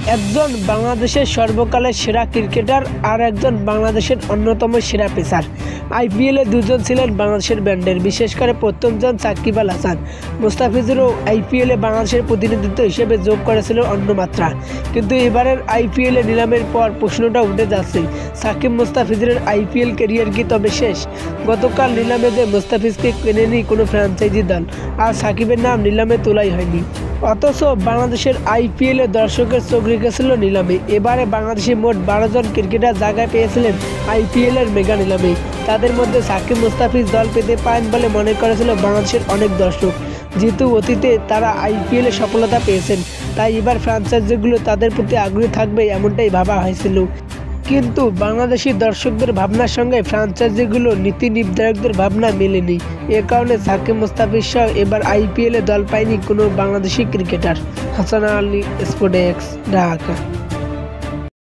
একজন বাংলাদেশের সর্বকালের সেরা ক্রিকেটার আর একজন বাংলাদেশের অন্যতম সেরা পেসার। আইপিএলে দুজন ছিলেন বাংলাদেশের ব্যান্ডের, বিশেষ করে প্রথমজন সাকিব আল হাসান। মুস্তাফিজুরও আইপিএলে বাংলাদেশের প্রতিনিধিত্ব হিসেবে যোগ করেছিলেন অন্য মাত্রা। কিন্তু এবারের আইপিএলে নিলামের পর প্রশ্নটা উঠে যাচ্ছে, সাকিব মুস্তাফিজুরের আইপিএল ক্যারিয়ার কি তবে শেষ? গতকাল নিলামে যে মুস্তাফিজকে কেনেনি কোনো ফ্র্যাঞ্চাইজি দল, আর সাকিবের নাম নিলামে তোলাই হয়নি। অথচ বাংলাদেশের আইপিএলে দর্শকের চোখ রেখেছিল নিলামে। এবারে বাংলাদেশে মোট 12 জন ক্রিকেটার জায়গায় পেয়েছিলেন আইপিএলের মেগা নিলামে। তাদের মধ্যে সাকিব মুস্তাফিজ দল পেতে পারেন বলে মনে করেছিল বাংলাদেশের অনেক দর্শক, যেহেতু অতীতে তারা আইপিএলে সফলতা পেয়েছেন। তাই এবার ফ্র্যাঞ্চাইজিগুলো তাদের প্রতি আগ্রহী থাকবে এমনটাই ভাবা হয়েছিল। কিন্তু বাংলাদেশি দর্শকদের ভাবনার সঙ্গে ফ্র্যাঞ্চাইজিগুলো নীতি নির্ধারকদের ভাবনা মেলেনি। এ কারণে সাকিব মুস্তাফিজ সহ এবার আইপিএলে দল পায়নি কোনো Bangladeshi cricketer. Hasan Ali, sports desk, Dhaka.